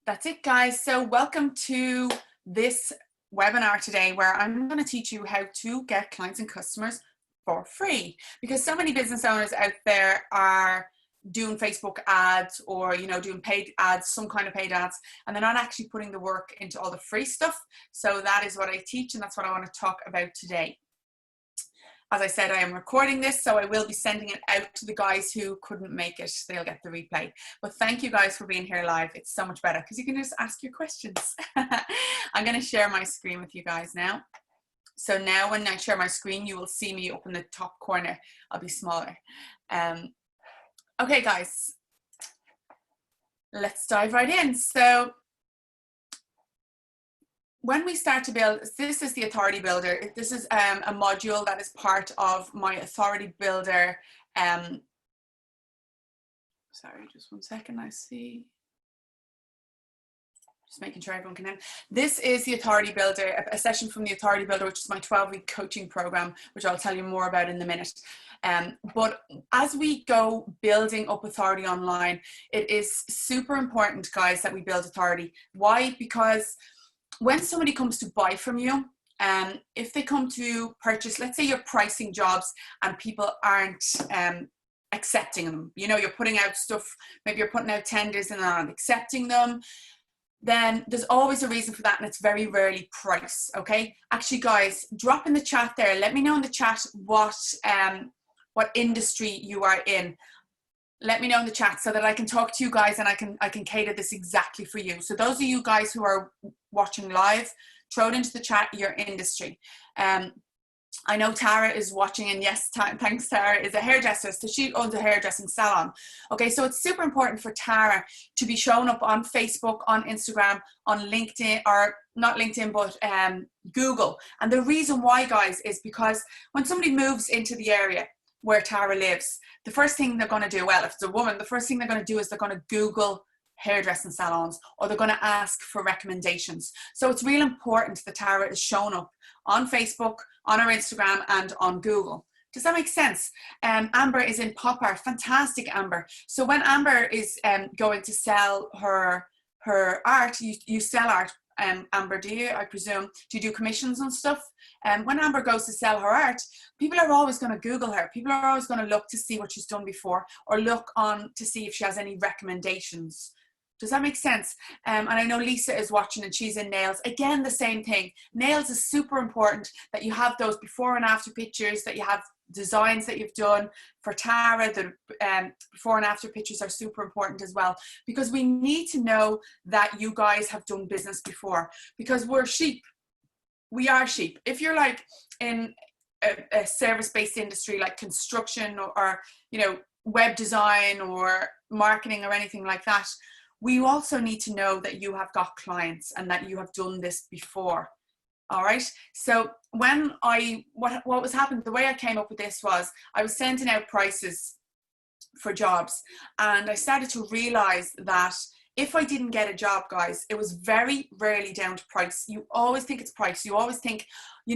That's it, guys. So welcome to this webinar today where I'm going to teach you how to get clients and customers for free, because so many business owners out there are doing Facebook ads or doing paid ads, some kind of paid ads, and they're not actually putting the work into all the free stuff. So that is what I teach, and that's what I want to talk about today. As I said, I am recording this, so I will be sending it out to the guys who couldn't make it. They'll get the replay. But thank you guys for being here live. It's so much better because you can just ask your questions. I'm going to share my screen with you guys now. So now when I share my screen, you will see me up in the top corner. I'll be smaller. Okay, guys, let's dive right in. So when we start to build, this is the Authority Builder. This is a module that is part of my Authority Builder. Sorry, just one second, I see. Just making sure everyone can hear. This is the Authority Builder, a session from the Authority Builder, which is my 12-week coaching program, which I'll tell you more about in a minute. But as we go building up authority online, it is super important, guys, that we build authority. Why? Because when somebody comes to buy from you, if they come to purchase, let's say you're pricing jobs and people aren't accepting them, you're putting out stuff, maybe you're putting out tenders and aren't accepting them, then there's always a reason for that, and it's very rarely price. Okay, actually, guys, drop in the chat there. Let me know in the chat what industry you are in. Let me know in the chat so that I can talk to you guys and I can cater this exactly for you. So those of you guys who are watching live, throw it into the chat your industry. I know Tara is watching, and yes, thanks, Tara is a hairdresser, so she owns a hairdressing salon. Okay, so it's super important for Tara to be shown up on Facebook, on Instagram, on LinkedIn, or not LinkedIn, but Google. And the reason why, guys, is because when somebody moves into the area where Tara lives, the first thing they're going to do, well, if it's a woman, the first thing they're going to do is they're going to Google hairdressing salons, or they're going to ask for recommendations. So it's real important that Tara is shown up on Facebook, on her Instagram, and on Google. Does that make sense? Amber is in pop art. Fantastic, Amber. So when Amber is going to sell her art, you sell art. Amber, do you, I presume, do you do commissions and stuff? When Amber goes to sell her art, people are always going to Google her. People are always going to look to see what she's done before, or look on to see if she has any recommendations. Does that make sense? And I know Lisa is watching and she's in nails. Again, the same thing. Nails is super important that you have those before and after pictures, that you have designs that you've done. For Tara, the before and after pictures are super important as well, because we need to know that you guys have done business before, because we're sheep. We are sheep. If you're like in a service-based industry like construction or web design or marketing or anything like that, we also need to know that you have got clients and that you have done this before. All right. So when what was happening, the way I came up with this was I was sending out prices for jobs, and I started to realize that if I didn't get a job, guys, it was very rarely down to price. You always think it's price. You always think,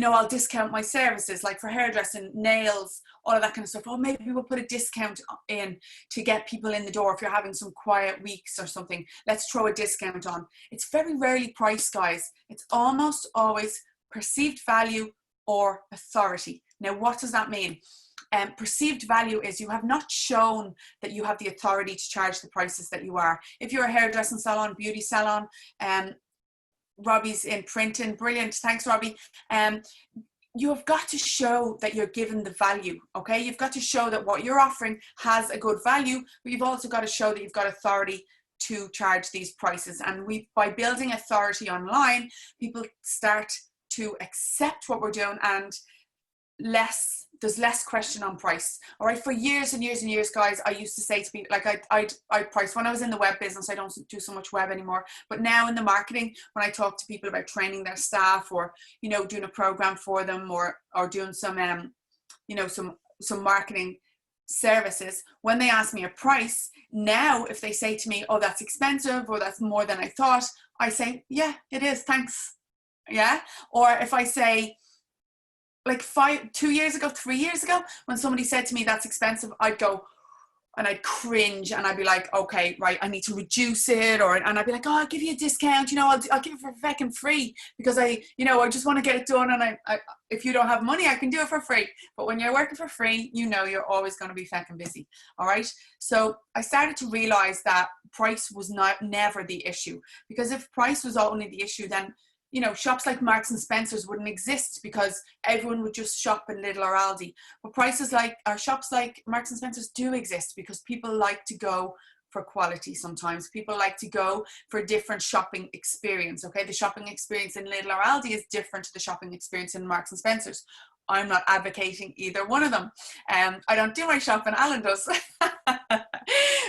I'll discount my services, like for hairdressing, nails, all of that kind of stuff. Oh, maybe we'll put a discount in to get people in the door. If you're having some quiet weeks or something, let's throw a discount on. It's very rarely price, guys. It's almost always perceived value or authority. Now, what does that mean? Perceived value is you have not shown that you have the authority to charge the prices that you are. If you're a hairdressing salon, beauty salon, Robbie's in printing, brilliant, thanks Robbie. You have got to show that you're given the value, okay? You've got to show that what you're offering has a good value, but you've also got to show that you've got authority to charge these prices. And by building authority online, people start to accept what we're doing, and there's less question on price. All right, for years and years and years, guys, I used to say to people, like I price when I was in the web business. I don't do so much web anymore, but now in the marketing, when I talk to people about training their staff, or doing a program for them, or doing some some marketing services, when they ask me a price now, if they say to me, oh, that's expensive, or that's more than I thought, I say, yeah, it is, thanks. Yeah. Or if I say, like 2 years ago, 3 years ago, when somebody said to me that's expensive, I'd go, and I'd cringe, and I'd be like, okay, right, I need to reduce it, and I'd be like, oh, I'll give you a discount, you know, I'll give it for fucking free, because I just want to get it done, and I if you don't have money, I can do it for free. But when you're working for free, you know you're always going to be fucking busy. All right. So I started to realize that price was never the issue, because if price was only the issue, then, you know, shops like Marks and Spencer's wouldn't exist, because everyone would just shop in Lidl or Aldi. But shops like Marks and Spencer's do exist, because people like to go for quality sometimes. People like to go for a different shopping experience, okay? The shopping experience in Lidl or Aldi is different to the shopping experience in Marks and Spencer's. I'm not advocating either one of them. I don't do my shopping, Alan does.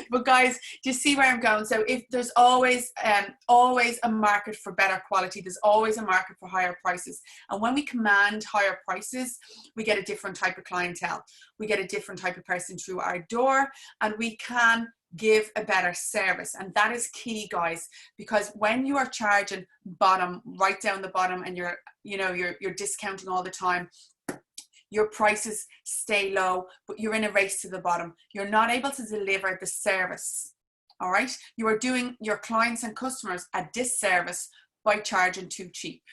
But guys, do you see where I'm going? So if there's always a market for better quality, there's always a market for higher prices. And when we command higher prices, we get a different type of clientele. We get a different type of person through our door, and we can give a better service. And that is key, guys, because when you are charging bottom, right down the bottom, and you're discounting all the time, your prices stay low, but you're in a race to the bottom. You're not able to deliver the service. All right. You are doing your clients and customers a disservice by charging too cheap.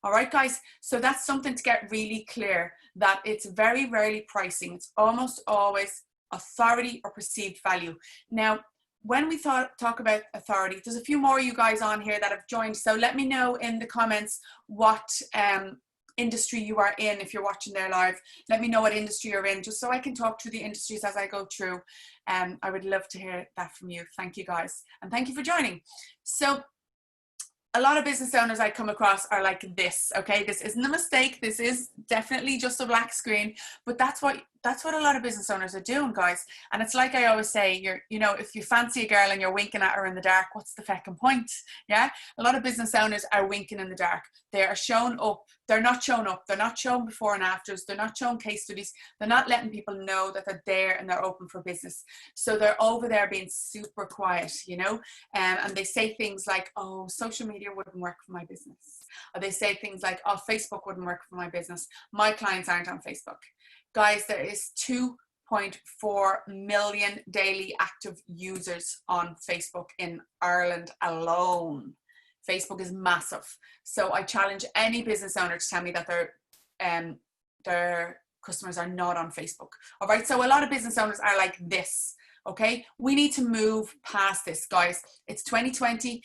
All right, guys. So that's something to get really clear, that it's very rarely pricing. It's almost always authority or perceived value. Now, when we talk about authority, there's a few more of you guys on here that have joined. So let me know in the comments what industry you are in. If you're watching there live, let me know what industry you're in, just so I can talk through the industries as I go through. I would love to hear that from you. Thank you, guys, and thank you for joining. So a lot of business owners I come across are like this, okay? This isn't a mistake. This is definitely just a black screen, but that's what a lot of business owners are doing, guys. And it's like I always say, if you fancy a girl and you're winking at her in the dark, what's the fucking point? Yeah. A lot of business owners are winking in the dark. They are shown up. They're not shown up. They're not shown before and afters. They're not shown case studies. They're not letting people know that they're there and they're open for business. So they're over there being super quiet, and they say things like, oh, social media wouldn't work for my business. Or they say things like, oh, Facebook wouldn't work for my business. My clients aren't on Facebook. Guys, there is 2.4 million daily active users on Facebook in Ireland alone. Facebook is massive. So I challenge any business owner to tell me that their customers are not on Facebook. All right. So a lot of business owners are like this. Okay. We need to move past this, guys. It's 2020.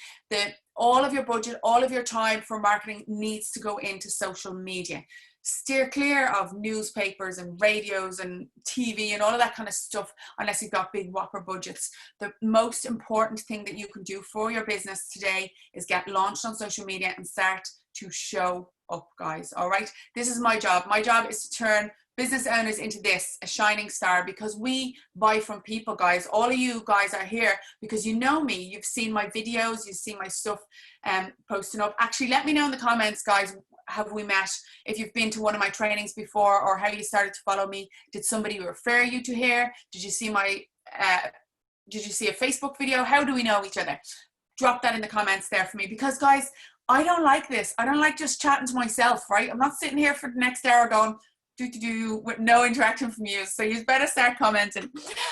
All of your budget, all of your time for marketing needs to go into social media. Steer clear of newspapers and radios and TV and all of that kind of stuff unless you've got big whopper budgets. The most important thing that you can do for your business today is get launched on social media and start to show up, guys. All right. This is my job. My job is to turn business owners into a shining star, because we buy from people, guys. All of you guys are here because you know me. You've seen my videos. You've seen my stuff posting up. Actually, let me know in the comments, guys. Have we met? If you've been to one of my trainings before, or how you started to follow me? Did somebody refer you to here? Did you see did you see a Facebook video? How do we know each other? Drop that in the comments there for me, because guys, I don't like this. I don't like just chatting to myself, right? I'm not sitting here for the next hour going do with no interaction from you. So you better start commenting.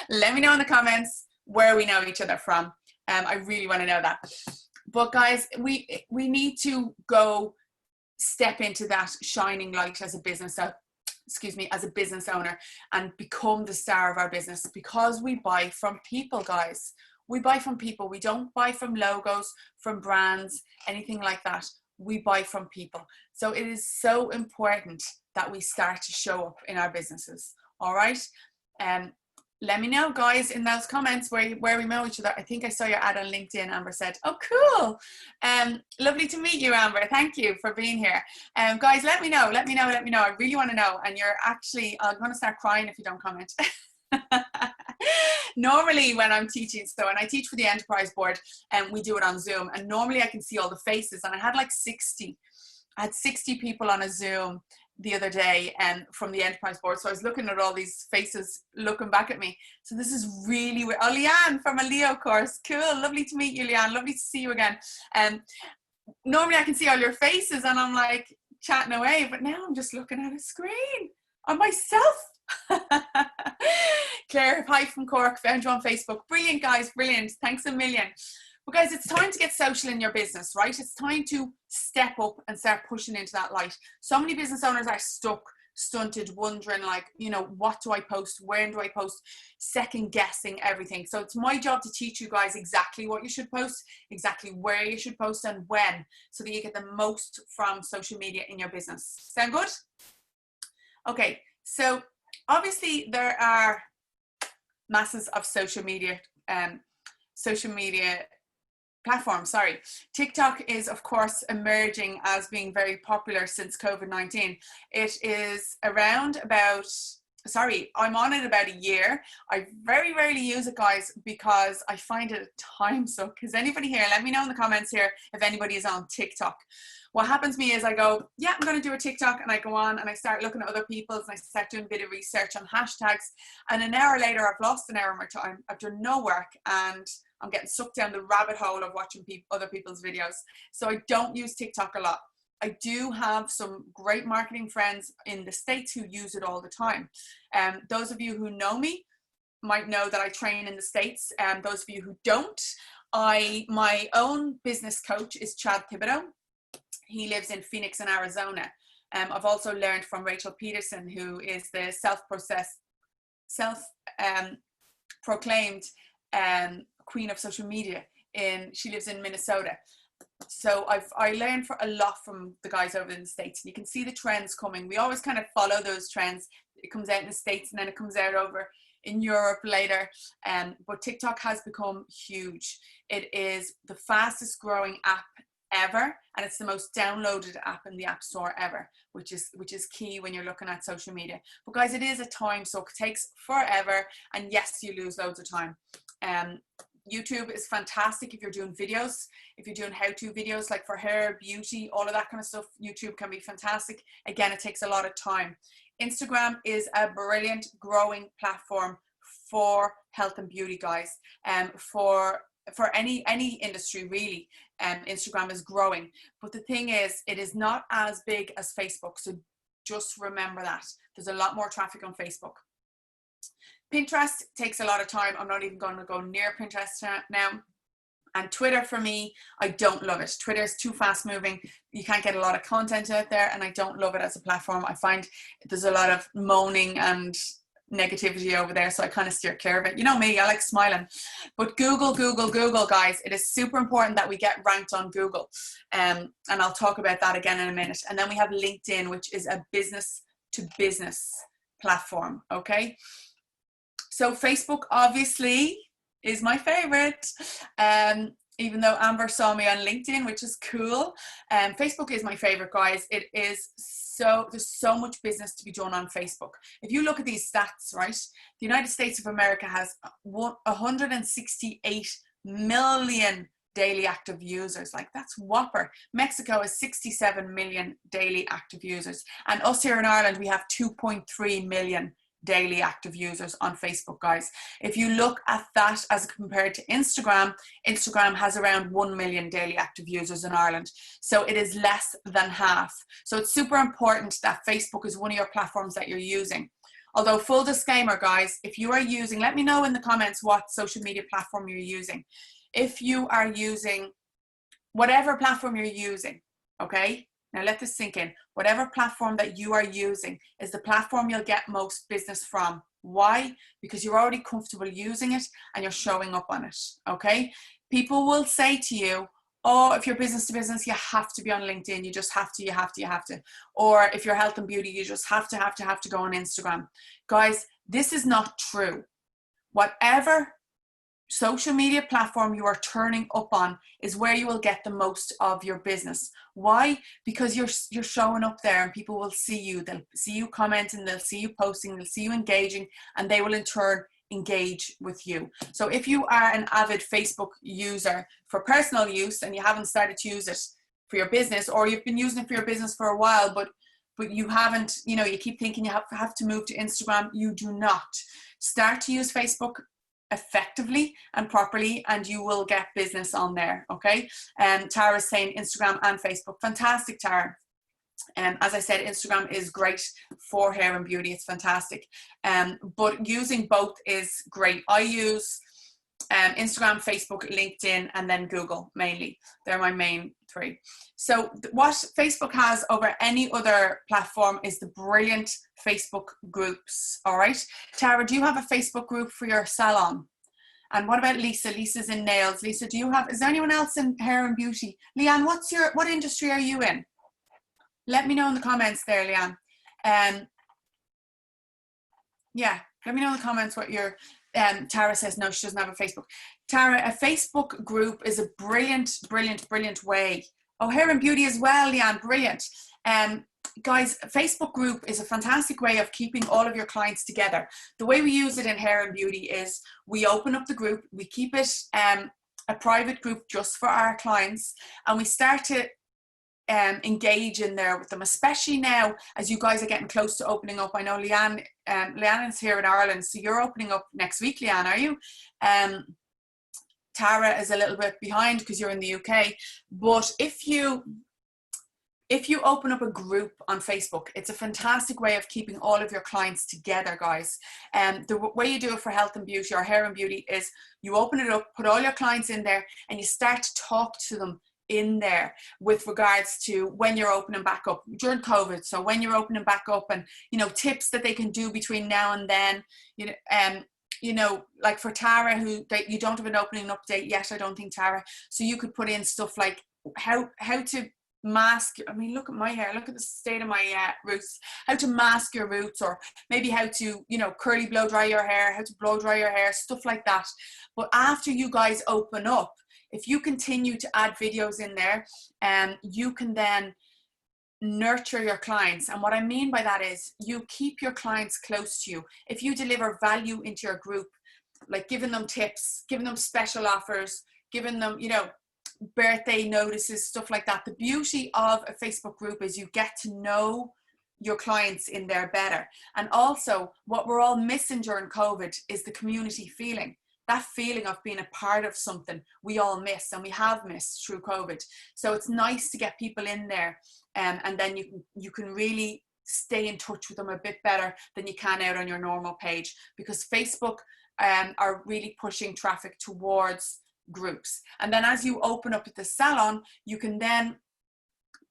Let me know in the comments where we know each other from. I really want to know that. But guys, we need to go step into that shining light as a business owner, and become the star of our business, because we buy from people, guys. We buy from people. We don't buy from logos, from brands, anything like that. We buy from people. So it is so important that we start to show up in our businesses. All right. Let me know, guys, in those comments where we know each other. I think I saw your ad on LinkedIn. Amber said, oh, cool. Lovely to meet you, Amber. Thank you for being here. Guys, let me know. I really want to know. And I'm going to start crying if you don't comment. Normally when I'm teaching, so when I teach for the enterprise board, and we do it on Zoom, and normally I can see all the faces, and I had 60 people on a Zoom the other day, and from the enterprise board. So I was looking at all these faces looking back at me. So this is really weird. Oh, Leanne from a Leo course. Cool. Lovely to meet you, Leanne. Lovely to see you again. Normally I can see all your faces and I'm like chatting away, but now I'm just looking at a screen on myself. Claire, hi from Cork, found you on Facebook. Brilliant, guys, brilliant. Thanks a million. But guys, it's time to get social in your business, right? It's time to step up and start pushing into that light. So many business owners are stuck, stunted, wondering like, you know, what do I post? When do I post? Second guessing everything. So it's my job to teach you guys exactly what you should post, exactly where you should post and when, so that you get the most from social media in your business. Sound good? Okay, so obviously there are masses of social media platforms, sorry. TikTok is of course emerging as being very popular since COVID-19. It is around about, I'm on it about a year. I very rarely use it, guys, because I find it a time suck. Is anybody here? Let me know in the comments here if anybody is on TikTok. What happens to me is I go, yeah, I'm going to do a TikTok, and I go on and I start looking at other people's, and I start doing a bit of research on hashtags, and an hour later I've lost an hour of my time. I've done no work and I'm getting sucked down the rabbit hole of watching other people's videos. So I don't use TikTok a lot. I do have some great marketing friends in the States who use it all the time. Those of you who know me might know that I train in the States. Those of you who don't, my own business coach is Chad Thibodeau. He lives in Phoenix in Arizona. I've also learned from Rachel Peterson, who is the self-proclaimed queen of social media. She lives in Minnesota. So I learned a lot from the guys over in the States. You can see the trends coming. We always kind of follow those trends. It comes out in the States and then it comes out over in Europe later. But TikTok has become huge. It is the fastest growing app ever, and it's the most downloaded app in the App Store ever, which is key when you're looking at social media. But guys, it is a time suck. It takes forever, and yes, you lose loads of time. YouTube is fantastic if you're doing videos, if you're doing how-to videos like for hair, beauty, all of that kind of stuff. YouTube can be fantastic. Again, it takes a lot of time. Instagram is a brilliant growing platform for health and beauty, guys, for any industry really. Instagram is growing, but the thing is, it is not as big as Facebook, so just remember that. There's a lot more traffic on Facebook. Pinterest takes a lot of time. I'm not even going to go near Pinterest now. And Twitter, for me, I don't love it. Twitter is too fast moving. You can't get a lot of content out there, and I don't love it as a platform. I find there's a lot of moaning and negativity over there, so I kind of steer clear of it. You know me, I like smiling. But Google, guys, it is super important that we get ranked on Google. And I'll talk about that again in a minute. And then we have LinkedIn, which is a business to business platform, okay? So Facebook obviously is my favorite, even though Amber saw me on LinkedIn, which is cool. Facebook is my favorite, guys. It is there's so much business to be done on Facebook. If you look at these stats, right, the United States of America has 168 million daily active users. Like, that's whopper. Mexico has 67 million daily active users, and us here in Ireland, we have 2.3 million daily active users on Facebook, guys. If you look at that as compared to Instagram, Instagram has around 1 million daily active users in Ireland. So it is less than half. So it's super important that Facebook is one of your platforms that you're using. Although, full disclaimer, guys, if you are using, let me know in the comments what social media platform you're using. If you are using whatever platform you're using, okay? Now let this sink in. Whatever platform that you are using is the platform you'll get most business from. Why? Because you're already comfortable using it and you're showing up on it, okay? People will say to you, oh, if you're business to business, you have to be on LinkedIn. You just have to, you have to. Or if you're health and beauty, you just have to go on Instagram. Guys, this is not true. Whatever social media platform you are turning up on is where you will get the most of your business. Why? Because you're showing up there and people will see you. They'll see you commenting, they'll see you posting, they'll see you engaging, and they will in turn engage with you. So if you are an avid Facebook user for personal use and you haven't started to use it for your business, or you've been using it for your business for a while, but you haven't, you know, you keep thinking you have to move to Instagram, you do not. Start to use Facebook effectively and properly, and you will get business on there, okay? And Tara's saying Instagram and Facebook. Fantastic, Tara. As I said, Instagram is great for hair and beauty. It's fantastic. But using both is great. I use Instagram, Facebook, LinkedIn, and then Google mainly. They're my main three. So what Facebook has over any other platform is the brilliant Facebook groups. All right. Tara, do you have a Facebook group for your salon? And what about Lisa? Lisa's in nails. Lisa, is there anyone else in hair and beauty? Leanne, what industry are you in? Let me know in the comments there, Leanne. Yeah, let me know in the comments what your, Tara says no, she doesn't have a Facebook. Tara, a Facebook group is a brilliant, brilliant, brilliant way. Oh, hair and beauty as well, Leanne, brilliant. Guys, a Facebook group is a fantastic way of keeping all of your clients together. The way we use it in hair and beauty is we open up the group, we keep it a private group just for our clients, and we start to engage in there with them, especially now as you guys are getting close to opening up. I know Leanne is here in Ireland, so you're opening up next week, Leanne, are you? Tara is a little bit behind because you're in the UK, but if you open up a group on Facebook, it's a fantastic way of keeping all of your clients together, guys. The way you do it for health and beauty or hair and beauty is you open it up, put all your clients in there, and you start to talk to them in there with regards to when you're opening back up during COVID. So when you're opening back up, and tips that they can do between now and then. Like for Tara, you don't have an opening update yet, I don't think, Tara. So you could put in stuff like how to mask. I mean, look at my hair, look at the state of my roots. How to mask your roots, or maybe how to curly blow dry your hair, how to blow dry your hair, stuff like that. But after you guys open up, if you continue to add videos in there, you can then nurture your clients. And what I mean by that is you keep your clients close to you. If you deliver value into your group, like giving them tips, giving them special offers, giving them, birthday notices, stuff like that. The beauty of a Facebook group is you get to know your clients in there better. And also what we're all missing during COVID is the community feeling. That feeling of being a part of something we all miss, and we have missed through COVID. So it's nice to get people in there, and then you can really stay in touch with them a bit better than you can out on your normal page, because Facebook are really pushing traffic towards groups. And then as you open up at the salon, you can then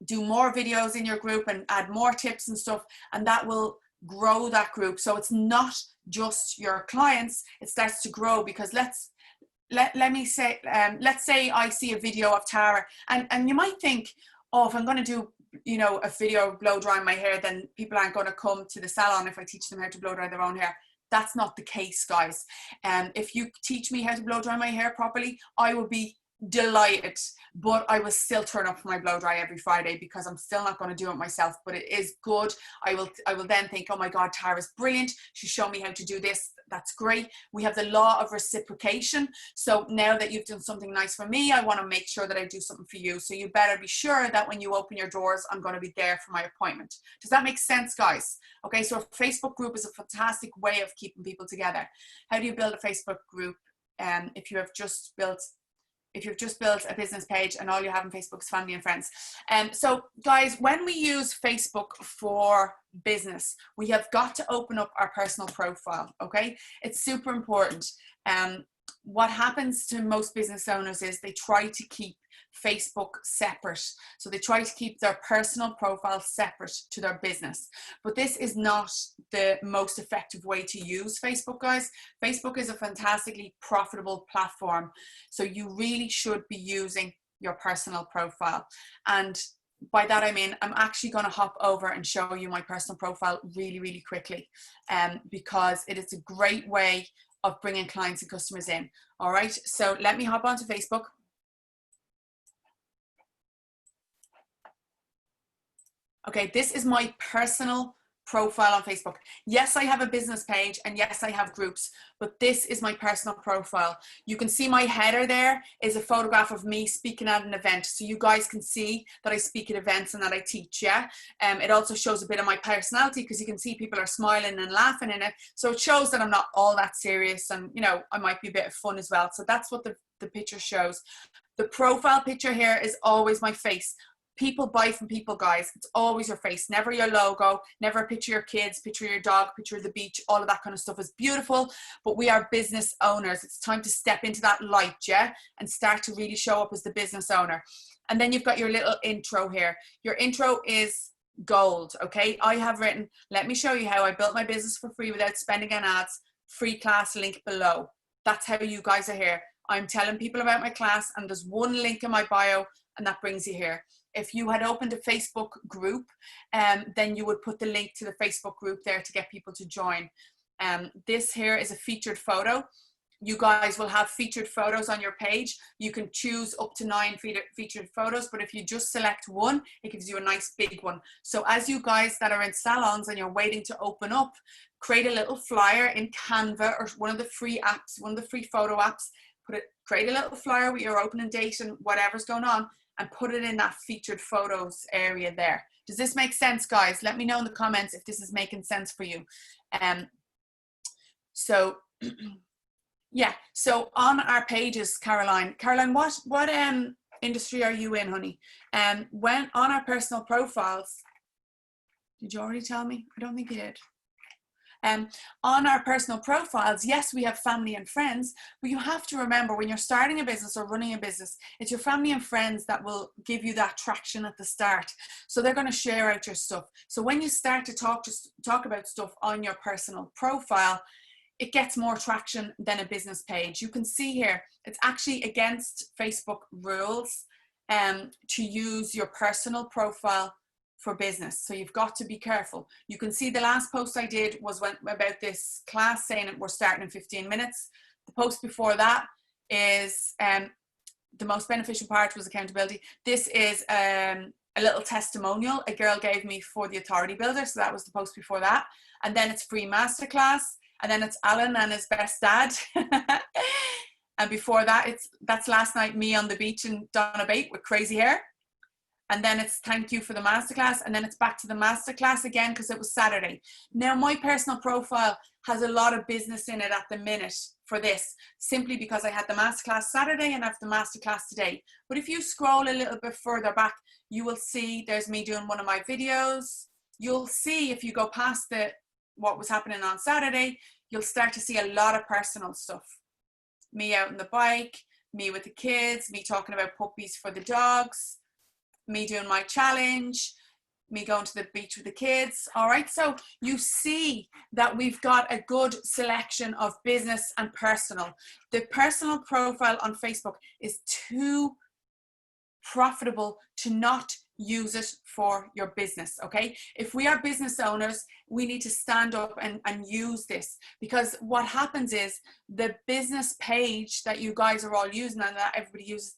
do more videos in your group and add more tips and stuff, and that will grow that group. So it's not just your clients, it starts to grow. Because let's say I see a video of Tara, and you might think, oh, if I'm going to do a video of blow drying my hair, then people aren't going to come to the salon if I teach them how to blow dry their own hair. That's not the case, guys. If you teach me how to blow dry my hair properly, I will be delighted, but I will still turn up for my blow dry every Friday, because I'm still not going to do it myself. But it is good. I will then think, oh my God, Tara's brilliant, she's shown me how to do this. That's great. We have the law of reciprocation. So now that you've done something nice for me, I want to make sure that I do something for you. So you better be sure that when you open your doors, I'm going to be there for my appointment. Does that make sense, guys? Okay, so a Facebook group is a fantastic way of keeping people together. How do you build a Facebook group if you've just built a business page and all you have on Facebook is family and friends? So guys, when we use Facebook for business, we have got to open up our personal profile, okay? It's super important. What happens to most business owners is they try to keep Facebook separate. So they try to keep their personal profile separate to their business. But this is not the most effective way to use Facebook, guys. Facebook is a fantastically profitable platform. So you really should be using your personal profile. And by that I mean, I'm actually going to hop over and show you my personal profile really, really quickly, because it is a great way of bringing clients and customers in. All right, so let me hop onto Facebook. Okay, this is my personal profile on Facebook. Yes, I have a business page, and yes, I have groups, but this is my personal profile. You can see my header there is a photograph of me speaking at an event. So you guys can see that I speak at events and that I teach, yeah? It also shows a bit of my personality, because you can see people are smiling and laughing in it. So it shows that I'm not all that serious, and I might be a bit of fun as well. So that's what the picture shows. The profile picture here is always my face. People buy from people, guys. It's always your face, never your logo, never a picture of your kids, picture of your dog, picture of the beach. All of that kind of stuff is beautiful, but we are business owners. It's time to step into that light, yeah, and start to really show up as the business owner. And then you've got your little intro here. Your intro is gold, okay? I have written, let me show you how I built my business for free without spending on ads. Free class link below. That's how you guys are here. I'm telling people about my class, and there's one link in my bio, and that brings you here. If you had opened a Facebook group, then you would put the link to the Facebook group there to get people to join. This here is a featured photo. You guys will have featured photos on your page. You can choose up to 9 featured photos, but if you just select one, it gives you a nice big one. So as you guys that are in salons and you're waiting to open up, create a little flyer in Canva or one of the free apps, one of the free photo apps, create a little flyer with your opening date and whatever's going on, and put it in that featured photos area there. Does this make sense, guys? Let me know in the comments if this is making sense for you. So yeah, so on our pages, Caroline, what industry are you in, honey? When on our personal profiles, did you already tell me? I don't think you did. On our personal profiles, yes, we have family and friends, but you have to remember when you're starting a business or running a business, it's your family and friends that will give you that traction at the start. So they're going to share out your stuff. So when you start to talk about stuff on your personal profile, it gets more traction than a business page. You can see here, it's actually against Facebook rules to use your personal profile for business. So you've got to be careful. You can see the last post I did was about this class, saying that we're starting in 15 minutes. The post before that is the most beneficial part was accountability. This is a little testimonial a girl gave me for the Authority Builder. So that was the post before that. And then it's free masterclass. And then it's Alan and his best dad. And before that, that's last night, me on the beach in Donabate with crazy hair. And then it's thank you for the masterclass. And then it's back to the masterclass again because it was Saturday. Now, my personal profile has a lot of business in it at the minute for this, simply because I had the masterclass Saturday and I have the masterclass today. But if you scroll a little bit further back, you will see there's me doing one of my videos. You'll see if you go past what was happening on Saturday, you'll start to see a lot of personal stuff. Me out on the bike, me with the kids, me talking about puppies for the dogs, me doing my challenge, me going to the beach with the kids. All right, so you see that we've got a good selection of business and personal. The personal profile on Facebook is too profitable to not use it for your business. Okay, if we are business owners, we need to stand up and use this, because what happens is the business page that you guys are all using and that everybody uses,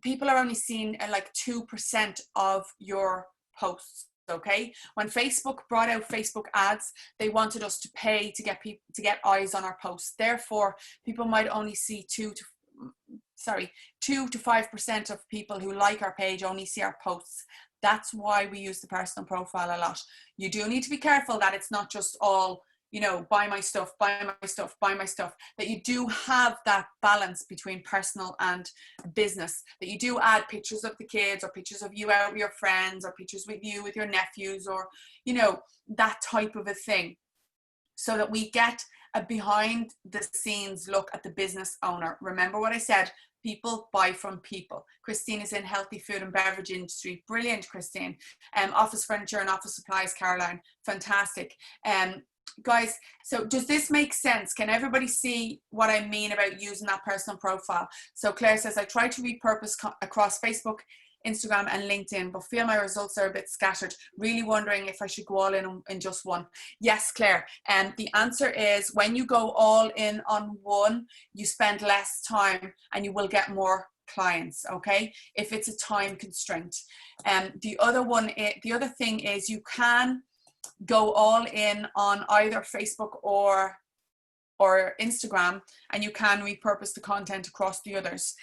people are only seeing like 2% of your posts. Okay, when Facebook brought out Facebook ads, they wanted us to pay to get people to get eyes on our posts. Therefore, people might only see 2 to 5% of people who like our page only see our posts. That's why we use the personal profile a lot. You do need to be careful that it's not just all, you know, buy my stuff, buy my stuff, buy my stuff, that you do have that balance between personal and business, that you do add pictures of the kids or pictures of you out with your friends or pictures with you with your nephews or, you know, that type of a thing, so that we get a behind the scenes look at the business owner. Remember what I said, people buy from people. Christine is in healthy food and beverage industry. Brilliant, Christine. Office furniture and office supplies, Caroline. Fantastic. Guys, so does this make sense? Can everybody see what I mean about using that personal profile? So Claire says, I try to repurpose across Facebook, Instagram and LinkedIn, but feel my results are a bit scattered. Really wondering if I should go all in just one. Yes, Claire. And the answer is, when you go all in on one, you spend less time and you will get more clients. Okay, if it's a time constraint. The other thing is, you can go all in on either Facebook or Instagram, and you can repurpose the content across the others.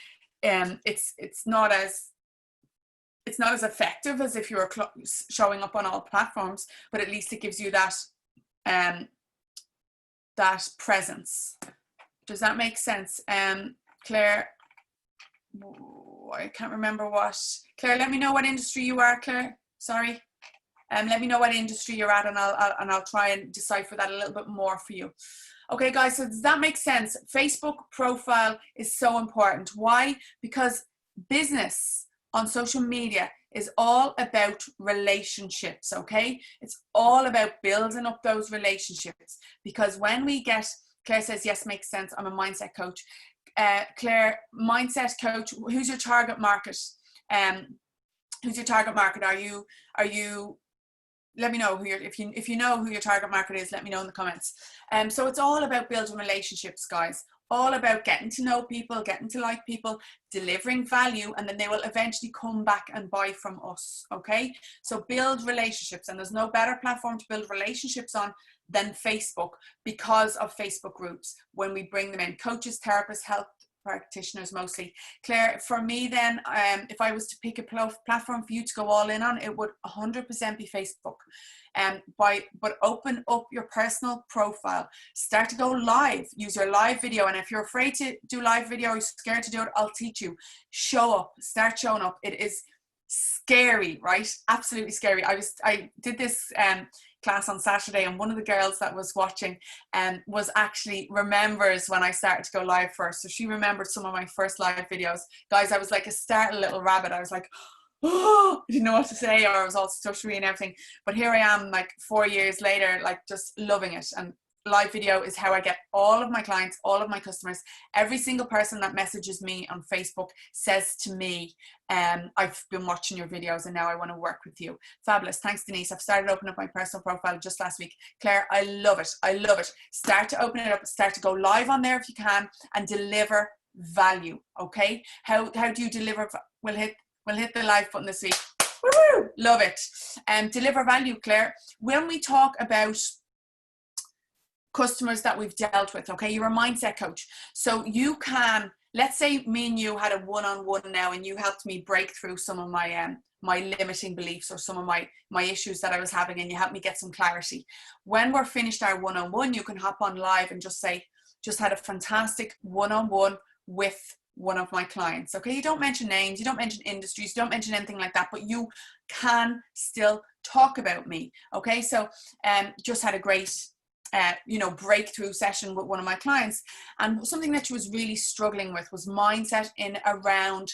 It's not as effective as if you're showing up on all platforms, but at least it gives you that that presence. Does that make sense? Claire, I can't remember what. Claire, let me know what industry you are, Claire. Sorry. Let me know what industry you're at, and I'll try and decipher that a little bit more for you. Okay, guys, so does that make sense? Facebook profile is so important. Why? Because business on social media is all about relationships, okay? It's all about building up those relationships, because when we get, Claire says, yes, makes sense. I'm a mindset coach. Claire, mindset coach, who's your target market? Who's your target market? Are you, let me know who your, if you know who your target market is, let me know in the comments. So it's all about building relationships, guys. All about getting to know people, getting to like people, delivering value, and then they will eventually come back and buy from us, okay? So build relationships, and there's no better platform to build relationships on than Facebook, because of Facebook groups. When we bring them in, coaches, therapists, health practitioners mostly. Claire, for me then, if I was to pick a platform for you to go all in on, it would 100% be Facebook. But open up your personal profile, start to go live, use your live video. And if you're afraid to do live video or scared to do it, I'll teach you. Show up, start showing up. It is scary, right? Absolutely scary. I did this class on Saturday, and one of the girls that was watching was actually remembers when I started to go live first. So she remembered some of my first live videos. Guys, I was like a startled little rabbit. I was like, oh, I didn't know what to say, or I was all stuttery and everything. But here I am, like 4 years later, like just loving it. And live video is how I get all of my clients, all of my customers. Every single person that messages me on Facebook says to me, I've been watching your videos and now I want to work with you. Fabulous. Thanks, Denise. I've started opening up my personal profile just last week. Claire, I love it. I love it. Start to open it up, start to go live on there if you can, and deliver value. Okay. How do you deliver? We'll hit the live button this week. Woo-hoo! Love it. Deliver value, Claire. When we talk about customers that we've dealt with, okay, you're a mindset coach, so you can, let's say me and you had a one-on-one now, and you helped me break through some of my my limiting beliefs or some of my issues that I was having, and you helped me get some clarity. When we're finished our one-on-one, you can hop on live and just say, just had a fantastic one-on-one with one of my clients. Okay, you don't mention names, you don't mention industries, you don't mention anything like that, but you can still talk about me. Okay, so just had a great breakthrough session with one of my clients, and something that she was really struggling with was mindset in around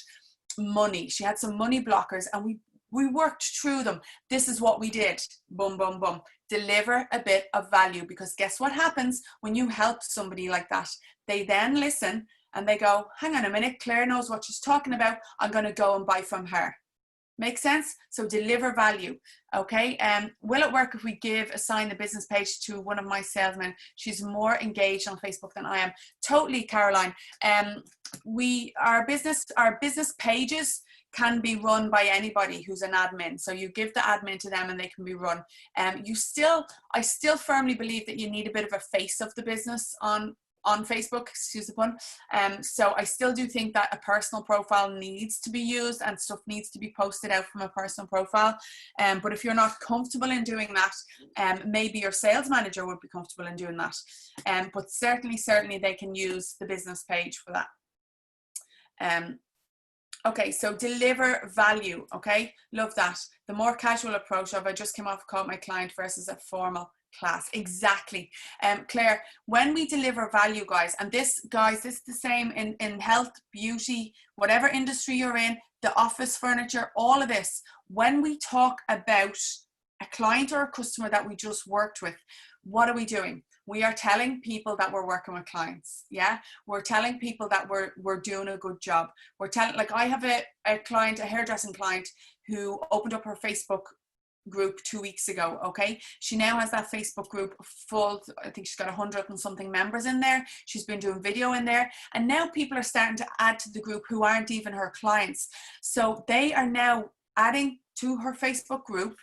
money. She had some money blockers, and we worked through them. This is what we did. Boom, boom, boom. Deliver a bit of value, because guess what happens when you help somebody like that? They then listen and they go, hang on a minute, Claire knows what she's talking about. I'm going to go and buy from her. Make sense? So deliver value. Okay. Will it work if we assign the business page to one of my salesmen? She's more engaged on Facebook than I am. Totally, Caroline. Our business pages can be run by anybody who's an admin. So you give the admin to them and they can be run. I still firmly believe that you need a bit of a face of the business on Facebook, excuse the pun. So I still do think that a personal profile needs to be used and stuff needs to be posted out from a personal profile. But if you're not comfortable in doing that, maybe your sales manager would be comfortable in doing that. But certainly they can use the business page for that. Okay, so deliver value. Okay, love that. The more casual approach of I just came off a call with my client versus a formal class. Exactly. Claire, when we deliver value, guys, and this is the same in health, beauty, whatever industry you're in, the office furniture, all of this. When we talk about a client or a customer that we just worked with, what are we doing? We are telling people that we're working with clients. Yeah. We're telling people that we're doing a good job. We're telling, like, I have a client, a hairdressing client, who opened up her Facebook group 2 weeks ago. Okay, she now has that Facebook group full. I think she's got 100 and something members in there. She's been doing video in there, and now people are starting to add to the group who aren't even her clients. So they are now adding to her Facebook group,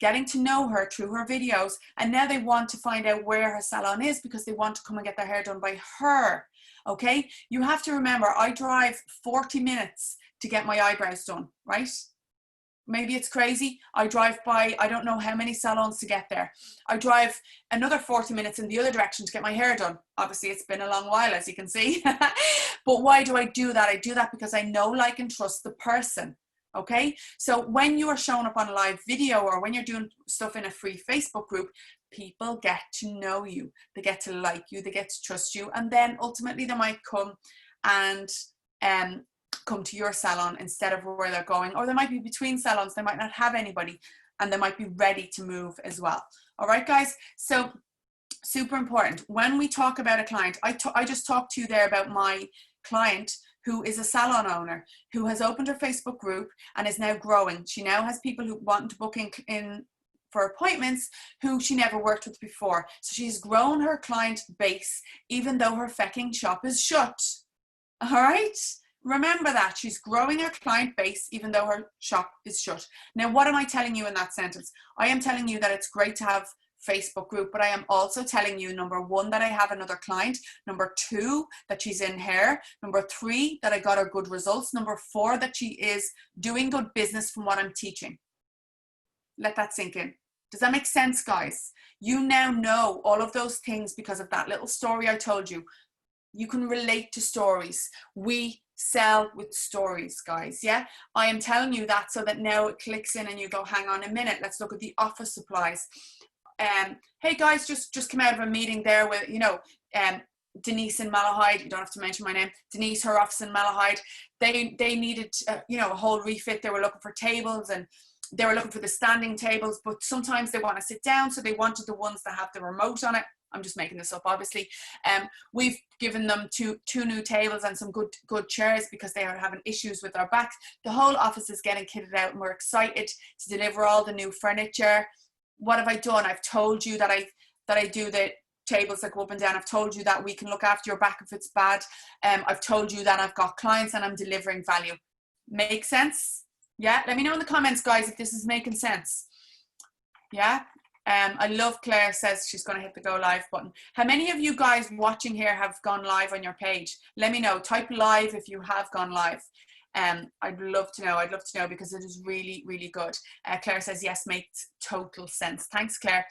getting to know her through her videos, and now they want to find out where her salon is because they want to come and get their hair done by her. Okay, you have to remember, I drive 40 minutes to get my eyebrows done, right? Maybe it's crazy. I drive by, I don't know how many salons to get there. I drive another 40 minutes in the other direction to get my hair done. Obviously, it's been a long while, as you can see. But why do I do that? I do that because I know, like, and trust the person. Okay? So when you are showing up on a live video or when you're doing stuff in a free Facebook group, people get to know you. They get to like you. They get to trust you. And then ultimately they might come and come to your salon instead of where they're going, or they might be between salons, they might not have anybody, and they might be ready to move as well. All right, guys, so super important when we talk about a client. I just talked to you there about my client who is a salon owner who has opened her Facebook group and is now growing. She now has people who want to book in for appointments who she never worked with before. So she's grown her client base even though her fecking shop is shut. All right, remember that. She's growing her client base even though her shop is shut. Now, what am I telling you in that sentence? I am telling you that it's great to have Facebook group, but I am also telling you, number one, that I have another client, number two, that she's in hair, number three, that I got her good results, number four, that she is doing good business from what I'm teaching. Let that sink in. Does that make sense, guys? You now know all of those things because of that little story I told you. You can relate to stories. We sell with stories, guys. Yeah, I am telling you that so that now it clicks in and you go, hang on a minute, let's look at the office supplies. Hey guys, just come out of a meeting there with, Denise in Malahide. You don't have to mention my name. Denise, her office in Malahide. They needed, a whole refit. They were looking for tables and they were looking for the standing tables, but sometimes they want to sit down. So they wanted the ones that have the remote on it. I'm just making this up, obviously. We've given them two new tables and some good chairs because they are having issues with their backs. The whole office is getting kitted out and we're excited to deliver all the new furniture. What have I done? I've told you that I do the tables that go up and down. I've told you that we can look after your back if it's bad. I've told you that I've got clients and I'm delivering value. Make sense? Yeah, let me know in the comments, guys, if this is making sense. Yeah. I love Claire says she's going to hit the go live button. How many of you guys watching here have gone live on your page? Let me know. Type live if you have gone live. I'd love to know. I'd love to know because it is really, really good. Claire says, yes, makes total sense. Thanks, Claire.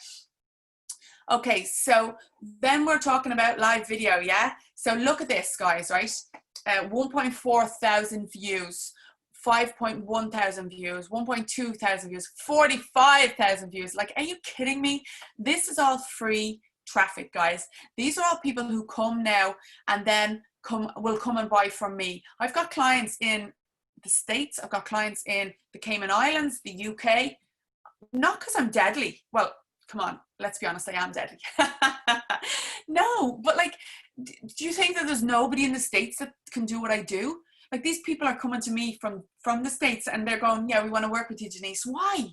Okay, so then we're talking about live video, yeah? So look at this, guys, right? 1.4 thousand views, 5.1 thousand views, 1.2 thousand views, 45,000 views. Like, are you kidding me? This is all free traffic, guys. These are all people who come now and then will come and buy from me. I've got clients in the States. I've got clients in the Cayman Islands, the UK. Not because I'm deadly. Well, come on, let's be honest, I am deadly. No, but like, do you think that there's nobody in the States that can do what I do? Like, these people are coming to me from the States and they're going, yeah, we want to work with you, Denise. Why?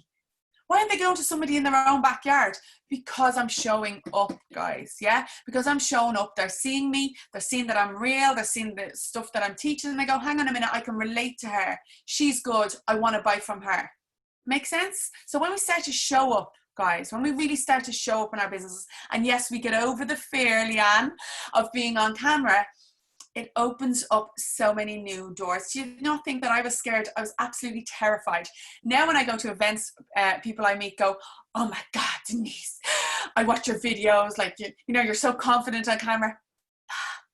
Why aren't they going to somebody in their own backyard? Because I'm showing up, guys, yeah? Because I'm showing up. They're seeing me. They're seeing that I'm real. They're seeing the stuff that I'm teaching. And they go, hang on a minute, I can relate to her. She's good. I want to buy from her. Make sense? So when we start to show up, guys, when we really start to show up in our businesses, and yes, we get over the fear, Leanne, of being on camera, it opens up so many new doors. Do you not think that I was scared? I was absolutely terrified. Now when I go to events, people I meet go, oh my God, Denise, I watch your videos. Like, you're so confident on camera.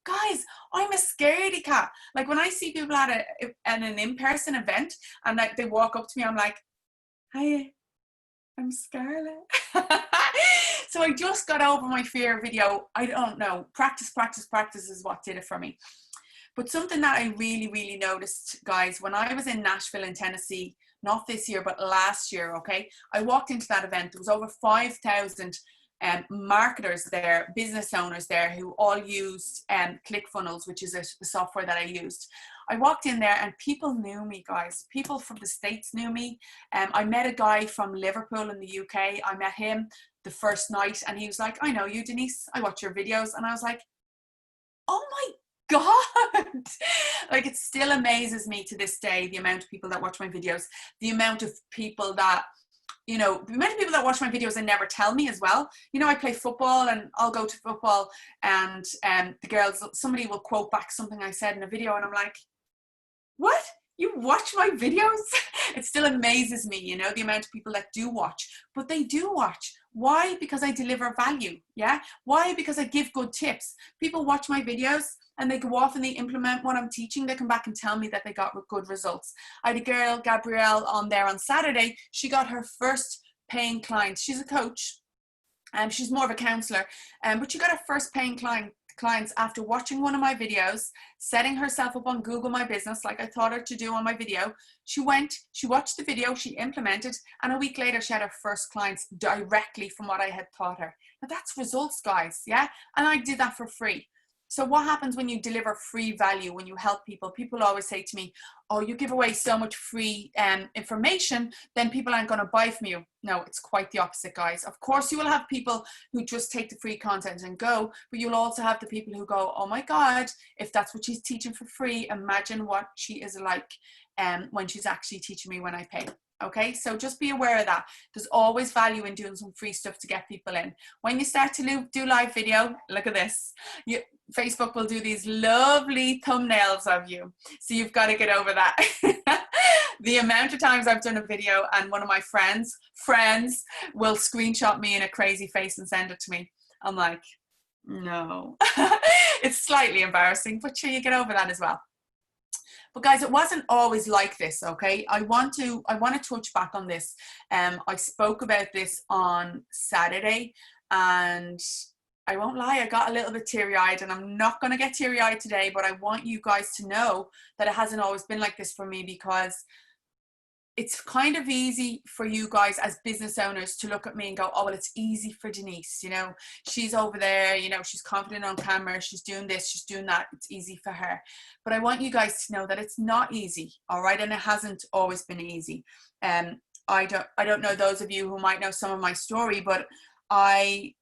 Guys, I'm a scaredy cat. Like, when I see people at an in-person event and like they walk up to me, I'm like, hi, I'm Scarlett. So I just got over my fear video. I don't know. Practice is what did it for me. But something that I really, really noticed, guys, when I was in Nashville in Tennessee, not this year, but last year, okay, I walked into that event. There was over 5,000 marketers there, business owners there who all used ClickFunnels, which is a software that I used. I walked in there and people knew me, guys. People from the States knew me. I met a guy from Liverpool in the UK. I met him the first night and he was like, I know you, Denise. I watch your videos. And I was like, oh my God. Like, it still amazes me to this day, the amount of people that watch my videos, the amount of people that, the amount of people that watch my videos and never tell me as well. I play football and I'll go to football and the girls, somebody will quote back something I said in a video and I'm like, what? You watch my videos? It still amazes me, you know, the amount of people that do watch, but they do watch. Why? Because I deliver value. Yeah. Why? Because I give good tips. People watch my videos and they go off and they implement what I'm teaching. They come back and tell me that they got good results. I had a girl, Gabrielle, on there on Saturday. She got her first paying client. She's a coach. She's more of a counselor, but she got her first paying clients after watching one of my videos, setting herself up on Google My Business like I taught her to do on my video. She watched the video, she implemented, and a week later she had her first clients directly from what I had taught her. Now that's results, guys, yeah? And I did that for free. So what happens when you deliver free value, when you help people? People always say to me, oh, you give away so much free information, then people aren't going to buy from you. No, it's quite the opposite, guys. Of course, you will have people who just take the free content and go, but you'll also have the people who go, oh my God, if that's what she's teaching for free, imagine what she is like when she's actually teaching me when I pay. Okay, so just be aware of that. There's always value in doing some free stuff to get people in. When you start to do live video, look at this. Facebook will do these lovely thumbnails of you. So you've got to get over that. The amount of times I've done a video and one of my friends will screenshot me in a crazy face and send it to me. I'm like, no. It's slightly embarrassing, but sure, you get over that as well. But guys, it wasn't always like this, okay? I want to touch back on this. I spoke about this on Saturday, and I won't lie, I got a little bit teary-eyed, and I'm not going to get teary-eyed today, but I want you guys to know that it hasn't always been like this for me, because it's kind of easy for you guys as business owners to look at me and go, oh, well, it's easy for Denise, you know, she's over there, you know, she's confident on camera, she's doing this, she's doing that, it's easy for her. But I want you guys to know that it's not easy, all right? And it hasn't always been easy. I don't know those of you who might know some of my story, but I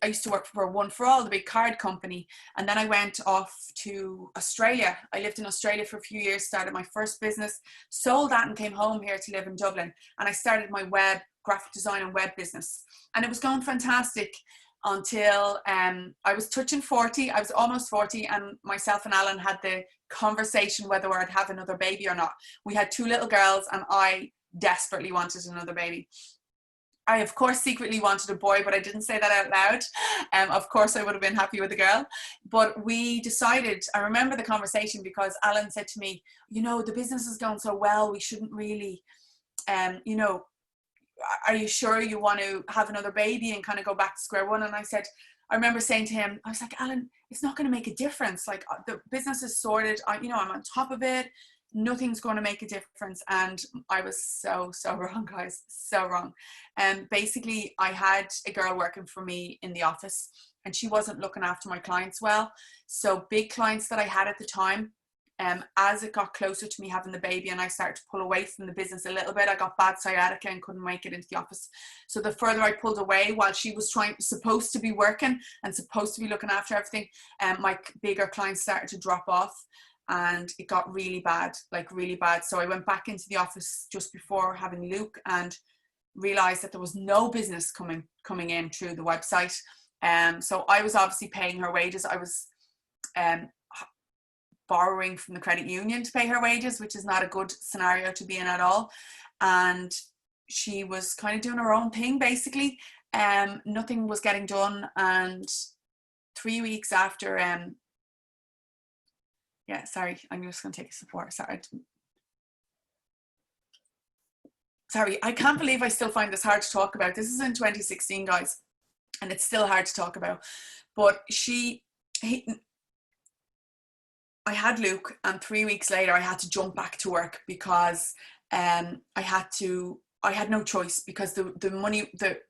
used to work for One for All, the big card company, and then I went off to Australia. I lived in Australia for a few years, started my first business, sold that, and came home here to live in Dublin. And I started my graphic design and web business, and it was going fantastic until I was touching 40. I was almost 40, and myself and Alan had the conversation whether I'd have another baby or not. We had 2 little girls, and I desperately wanted another baby. I, of course, secretly wanted a boy, but I didn't say that out loud. Of course, I would have been happy with a girl. But we decided, I remember the conversation, because Alan said to me, you know, the business is going so well, we shouldn't really, you know, are you sure you want to have another baby and kind of go back to square one? And I remember saying to him, I was like, Alan, it's not going to make a difference. Like, the business is sorted. You know, I'm on top of it. Nothing's going to make a difference. And I was so wrong, guys, so wrong. Basically, I had a girl working for me in the office, and she wasn't looking after my clients well. So big clients that I had at the time, as it got closer to me having the baby and I started to pull away from the business a little bit, I got bad sciatica and couldn't make it into the office. So the further I pulled away, while she was supposed to be working and supposed to be looking after everything, my bigger clients started to drop off. And it got really bad, like really bad. So I went back into the office just before having Luke and realized that there was no business coming in through the website. So I was obviously paying her wages. I was borrowing from the credit union to pay her wages, which is not a good scenario to be in at all. And she was kind of doing her own thing, basically. Nothing was getting done. And 3 weeks after, yeah, sorry, I'm just going to take a support. Sorry, I can't believe I still find this hard to talk about. This is in 2016, guys, and it's still hard to talk about. But I had Luke, and 3 weeks later I had to jump back to work because I had no choice, because the money, the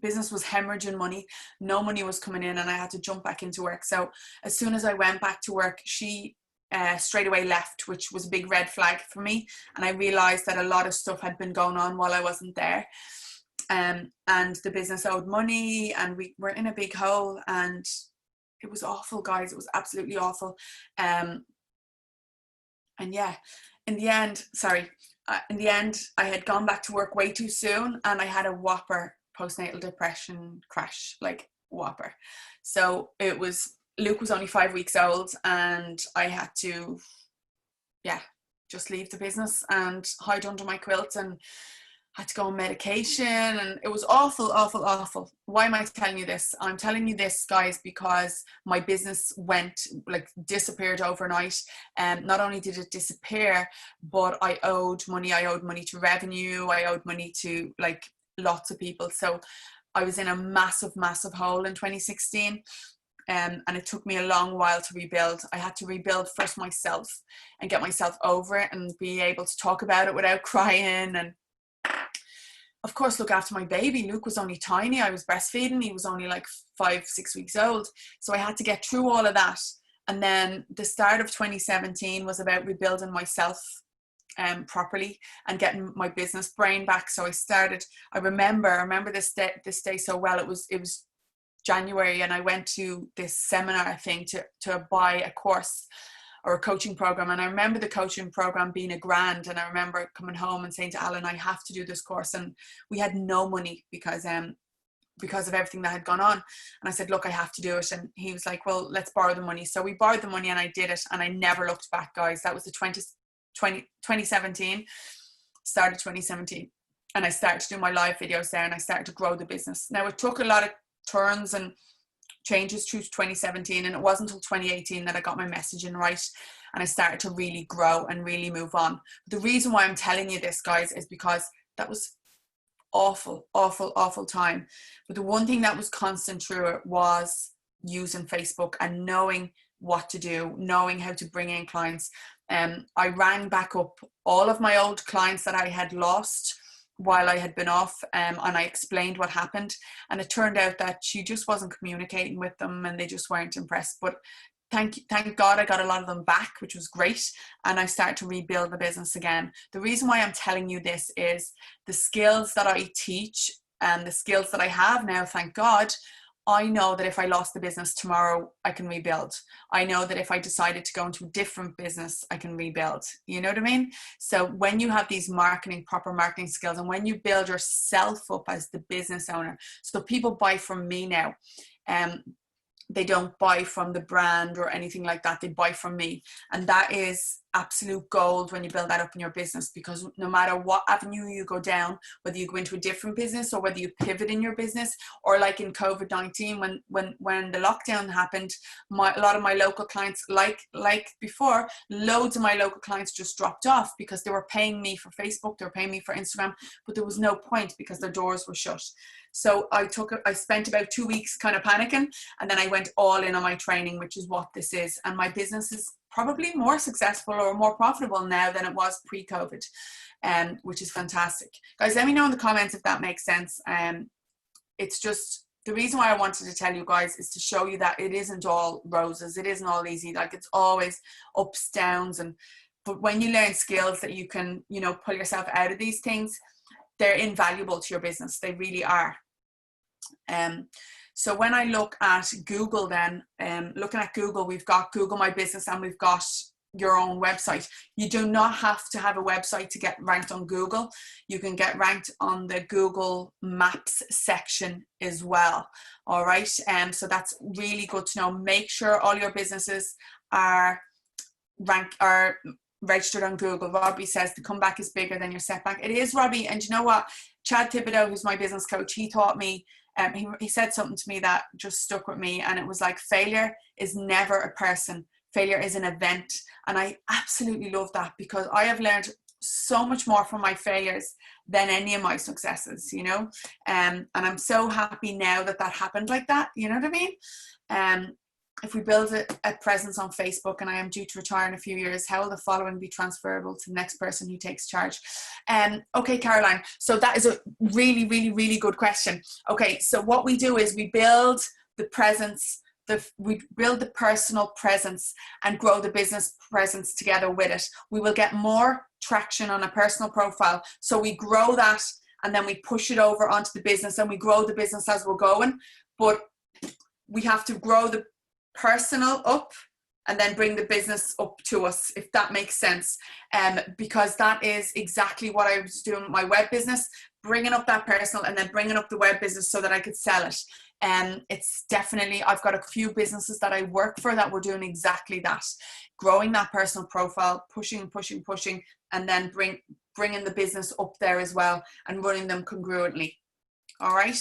business was hemorrhaging money. No money was coming in, and I had to jump back into work. So as soon as I went back to work, she straight away left, which was a big red flag for me. And I realized that a lot of stuff had been going on while I wasn't there. And the business owed money, and we were in a big hole, and it was awful, guys. It was absolutely awful. And yeah, in the end, I had gone back to work way too soon, and I had a whopper postnatal depression crash, like whopper. So Luke was only 5 weeks old, and I had to yeah, just leave the business and hide under my quilt, and had to go on medication, and it was awful, awful, awful. Why am I telling you this? I'm telling you this, guys, because my business went, like, disappeared overnight. And not only did it disappear, but I owed money. I owed money to revenue. I owed money to, like, lots of people. So I was in a massive, massive hole in 2016. And it took me a long while to rebuild. I had to rebuild first myself and get myself over it and be able to talk about it without crying, and of course look after my baby. Luke was only tiny. I was breastfeeding. He was only like 5-6 weeks old. So I had to get through all of that. And then the start of 2017 was about rebuilding myself properly and getting my business brain back. So I remember this day so well. It was January, and I went to this seminar thing to buy a course or a coaching program. And I remember the coaching program being $1,000. And I remember coming home and saying to Alan, I have to do this course. And we had no money because of everything that had gone on. And I said, look, I have to do it. And he was like, well, let's borrow the money. So we borrowed the money and I did it. And I never looked back, guys. That was the 2017, started 2017. And I started to do my live videos there, and I started to grow the business. Now, it took a lot of turns and changes through 2017, and it wasn't until 2018 that I got my messaging right and I started to really grow and really move on. But the reason why I'm telling you this, guys, is because that was awful, awful, awful time. But the one thing that was constant through it was using Facebook and knowing what to do, knowing how to bring in clients. I rang back up all of my old clients that I had lost while I had been off, and I explained what happened, and it turned out that she just wasn't communicating with them and they just weren't impressed. But thank God I got a lot of them back, which was great, and I started to rebuild the business again. The reason why I'm telling you this is the skills that I teach and the skills that I have now, thank God, I know that if I lost the business tomorrow, I can rebuild. I know that if I decided to go into a different business, I can rebuild. You know what I mean? So when you have these proper marketing skills, and when you build yourself up as the business owner, so people buy from me now. They don't buy from the brand or anything like that. They buy from me. And that is absolute gold when you build that up in your business, because no matter what avenue you go down, whether you go into a different business or whether you pivot in your business, or like in COVID-19, when the lockdown happened, a lot of my local clients, like before, loads of my local clients just dropped off because they were paying me for Facebook, they were paying me for Instagram, but there was no point because their doors were shut. So I spent about 2 weeks kind of panicking, and then I went all in on my training, which is what this is. And my business is probably more successful or more profitable now than it was pre-COVID, which is fantastic. Guys, let me know in the comments if that makes sense. It's just, the reason why I wanted to tell you guys is to show you that it isn't all roses. It isn't all easy. Like, it's always ups, downs. But when you learn skills that you can, pull yourself out of these things, they're invaluable to your business. They really are. So when I look at Google, then looking at Google, we've got Google My Business and we've got your own website. You do not have to have a website to get ranked on Google. You can get ranked on the Google Maps section as well. All right. So that's really good to know. Make sure all your businesses are registered on Google. Robbie says the comeback is bigger than your setback. It is, Robbie. And you know what? Chad Thibodeau, who's my business coach, he taught me, he said something to me that just stuck with me. And it was like, failure is never a person. Failure is an event. And I absolutely love that, because I have learned so much more from my failures than any of my successes, and I'm so happy now that happened like that. You know what I mean? If we build a presence on Facebook and I am due to retire in a few years, how will the following be transferable to the next person who takes charge? Okay, Caroline. So that is a really, really, really good question. Okay, so what we do is we build the presence, we build the personal presence and grow the business presence together with it. We will get more traction on a personal profile. So we grow that and then we push it over onto the business, and we grow the business as we're going. But we have to grow the personal up and then bring the business up to us, if that makes sense. Because that is exactly what I was doing with my web business, bringing up that personal and then bringing up the web business so that I could sell it. It's definitely, I've got a few businesses that I work for that were doing exactly that, growing that personal profile, pushing, and then bringing the business up there as well and running them congruently. All right.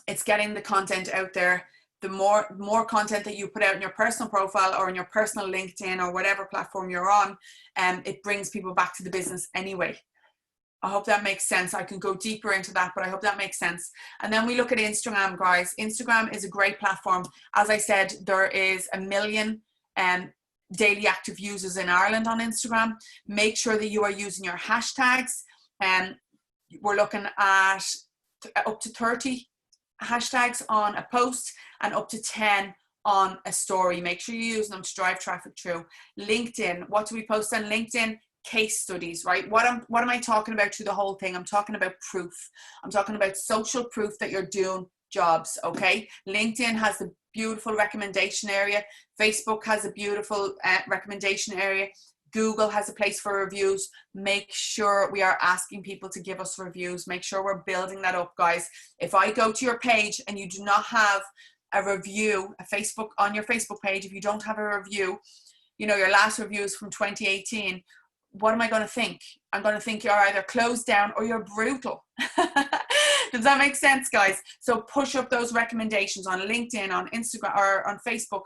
It's getting the content out there. The more content that you put out in your personal profile or in your personal LinkedIn or whatever platform you're on, it brings people back to the business anyway. I hope that makes sense. I can go deeper into that, but I hope that makes sense. And then we look at Instagram, guys. Instagram is a great platform. As I said, there is 1 million daily active users in Ireland on Instagram. Make sure that you are using your hashtags. We're looking at up to 30 hashtags on a post and up to 10 on a story. Make sure you use them to drive traffic through. LinkedIn, what do we post on LinkedIn? Case studies, right? What am I talking about through the whole thing? I'm talking about proof. I'm talking about social proof that you're doing jobs, okay? LinkedIn has a beautiful recommendation area. Facebook has a beautiful recommendation area. Google has a place for reviews. Make sure we are asking people to give us reviews. Make sure we're building that up, guys. If I go to your page and you do not have a review, on your Facebook page, if you don't have a review, you know, your last review is from 2018, what am I going to think? I'm going to think you're either closed down or you're brutal. Does that make sense, guys? So push up those recommendations on LinkedIn, on Instagram, or on Facebook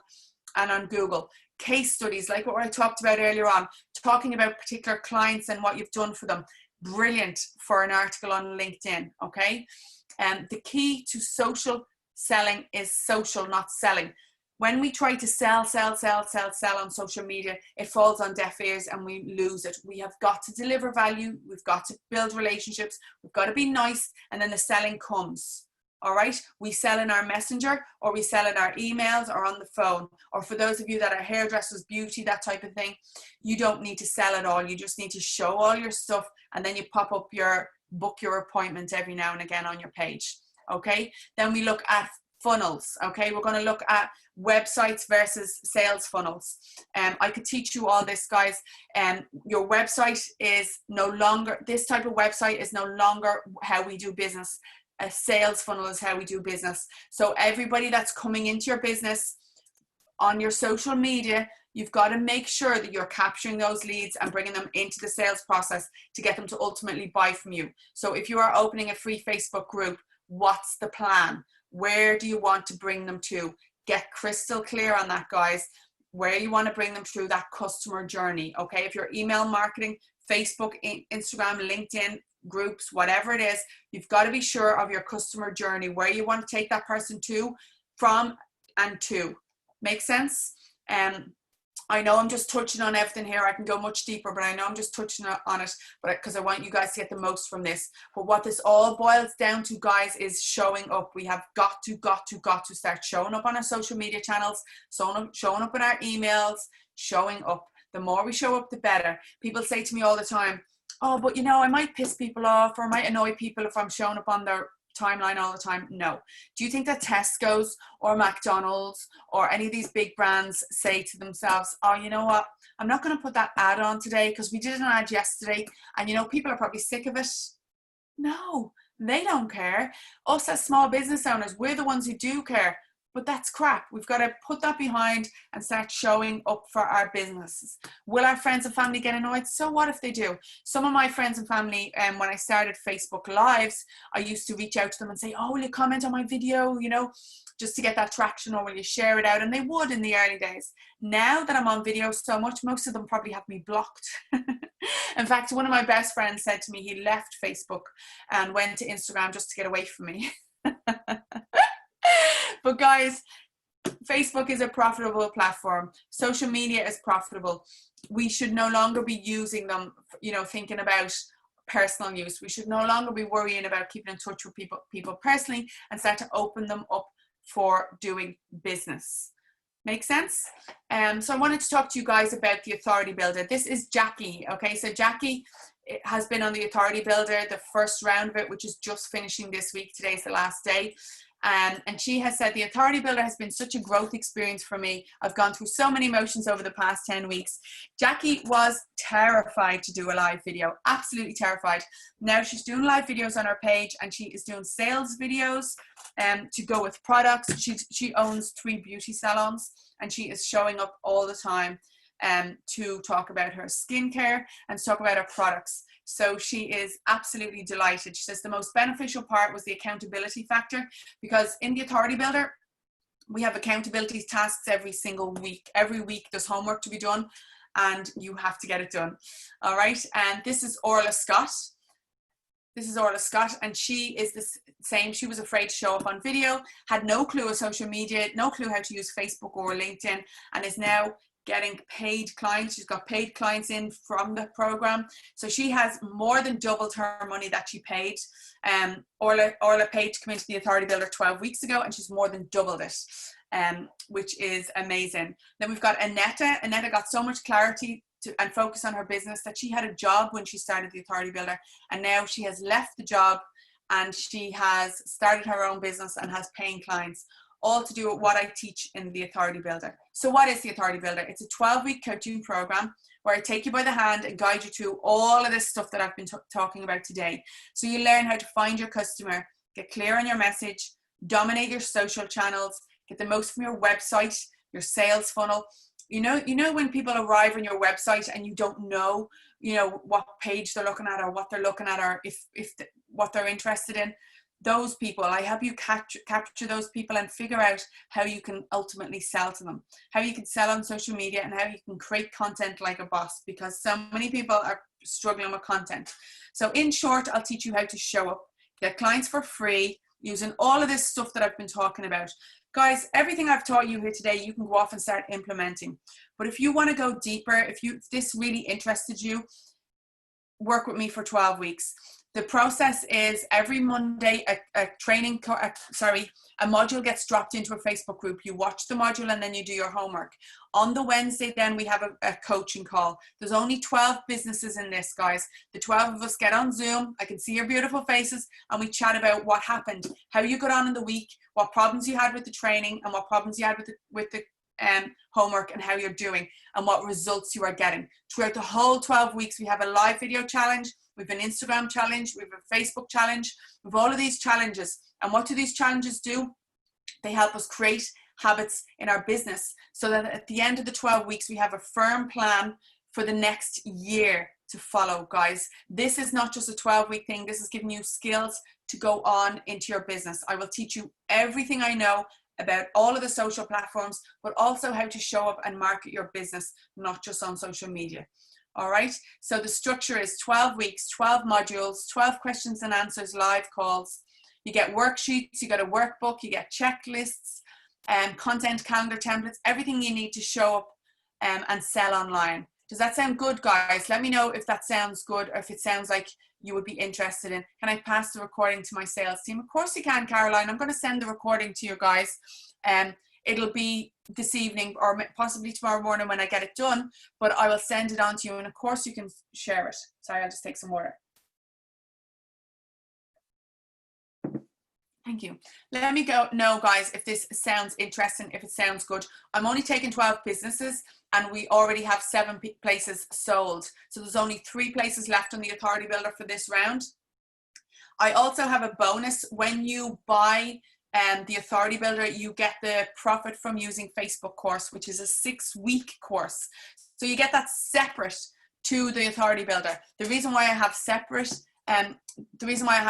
and on Google. Case studies, like what I talked about earlier on, talking about particular clients and what you've done for them. Brilliant for an article on LinkedIn, okay? The key to social selling is social, not selling. When we try to sell on social media, it falls on deaf ears and we lose it. We have got to deliver value. We've got to build relationships. We've got to be nice, and then the selling comes. All right. We sell in our messenger, or we sell in our emails, or on the phone. Or for those of you that are hairdressers, beauty, that type of thing, you don't need to sell at all. You just need to show all your stuff, and then you book your appointment every now and again on your page. Okay. Then we look at funnels. Okay, we're going to look at websites versus sales funnels. I could teach you all this, guys. Your website is no longer, this type of website is no longer how we do business. A sales funnel is how we do business. So everybody that's coming into your business on your social media, you've got to make sure that you're capturing those leads and bringing them into the sales process to get them to ultimately buy from you. So if you are opening a free Facebook group, what's the plan? Where do you want to bring them to? Get crystal clear on that, guys. Where you want to bring them through that customer journey. Okay, if you're email marketing, Facebook, Instagram, LinkedIn, groups, whatever it is, you've got to be sure of your customer journey, where you want to take that person to, from, and to. Make sense? I know I'm just touching on everything here. I can go much deeper, but I know I'm just touching on it, but because I want you guys to get the most from this. But what this all boils down to, guys, is showing up. We have got to start showing up on our social media channels, showing up in our emails, showing up. The more we show up, the better. People say to me all the time, oh, but you know, I might piss people off or I might annoy people if I'm showing up on their timeline all the time. No. Do you think that Tesco's or McDonald's or any of these big brands say to themselves, oh, you know what, I'm not going to put that ad on today because we did an ad yesterday and you know people are probably sick of it? No, they don't care. Us as small business owners, we're the ones who do care. But that's crap. We've got to put that behind and start showing up for our businesses. Will our friends and family get annoyed? So what if they do? Some of my friends and family, when I started Facebook Lives, I used to reach out to them and say, oh, will you comment on my video, you know, just to get that traction, or will you share it out? And they would in the early days. Now that I'm on video so much, most of them probably have me blocked. In fact, one of my best friends said to me he left Facebook and went to Instagram just to get away from me. But guys, Facebook is a profitable platform. Social media is profitable. We should no longer be using them, you know, thinking about personal use. We should no longer be worrying about keeping in touch with people personally and start to open them up for doing business. Make sense? So I wanted to talk to you guys about the Authority Builder. This is Jackie. Okay, so Jackie it has been on the Authority Builder, the first round of it, which is just finishing this week. Today is the last day. And she has said, the Authority Builder has been such a growth experience for me. I've gone through so many emotions over the past 10 weeks. Jackie was terrified to do a live video, absolutely terrified. Now she's doing live videos on her page, and she is doing sales videos to go with products. She owns 3 beauty salons, and she is showing up all the time to talk about her skincare and to talk about her products. So she is absolutely delighted. She says the most beneficial part was the accountability factor, because in the Authority Builder, we have accountability tasks every single week. Every week there's homework to be done, and you have to get it done. All right. And this is Orla Scott. This is Orla Scott, and she is the same. She was afraid to show up on video, had no clue of social media, no clue how to use Facebook or LinkedIn, and is now getting paid clients. She's got paid clients in from the program. So she has more than doubled her money that she paid. Orla paid to come into the Authority Builder 12 weeks ago, and she's more than doubled it, which is amazing. Then we've got Annetta. Annetta got so much clarity and focus on her business that she had a job when she started the Authority Builder, and now she has left the job and she has started her own business and has paying clients, all to do with what I teach in the Authority Builder. So what is the Authority Builder? It's a 12-week coaching program where I take you by the hand and guide you through all of this stuff that I've been talking about today. So you learn how to find your customer, get clear on your message, dominate your social channels, get the most from your website, your sales funnel. You know when people arrive on your website and you don't know, what page they're looking at or what they're looking at, or what they're interested in. Those people, I help you capture those people and figure out how you can ultimately sell to them, how you can sell on social media, and how you can create content like a boss, because so many people are struggling with content. So in short, I'll teach you how to show up, get clients for free, using all of this stuff that I've been talking about. Guys, everything I've taught you here today, you can go off and start implementing. But if you want to go deeper, if this really interested you, work with me for 12 weeks. The process is every Monday, a module gets dropped into a Facebook group. You watch the module and then you do your homework. On the Wednesday, then we have a coaching call. There's only 12 businesses in this, guys. The 12 of us get on Zoom. I can see your beautiful faces, and we chat about what happened, how you got on in the week, what problems you had with the training, and what problems you had with the homework, and how you're doing, and what results you are getting. Throughout the whole 12 weeks, we have a live video challenge. We have an Instagram challenge, we have a Facebook challenge, we have all of these challenges. And what do these challenges do? They help us create habits in our business so that at the end of the 12 weeks, we have a firm plan for the next year to follow, guys. This is not just a 12-week thing. This is giving you skills to go on into your business. I will teach you everything I know about all of the social platforms, but also how to show up and market your business, not just on social media. All right, so the structure is 12 weeks, 12 modules, 12 questions and answers, live calls. You get worksheets, you get a workbook, you get checklists, content calendar templates, everything you need to show up and sell online. Does that sound good, guys? Let me know if that sounds good, or if it sounds like you would be interested in. Can I pass the recording to my sales team? Of course you can, Caroline. I'm going to send the recording to you guys. It'll be this evening or possibly tomorrow morning when I get it done, but I will send it on to you, and of course you can share it. Sorry, I'll just take some water. Thank you. Let me know, guys, if this sounds interesting, if it sounds good. I'm only taking 12 businesses, and we already have 7 places sold. So there's only 3 places left on the Authority Builder for this round. I also have a bonus. When you buy the Authority Builder, you get the Profit from Using Facebook course, which is a 6-week course. So you get that separate to the Authority Builder. The reason why I have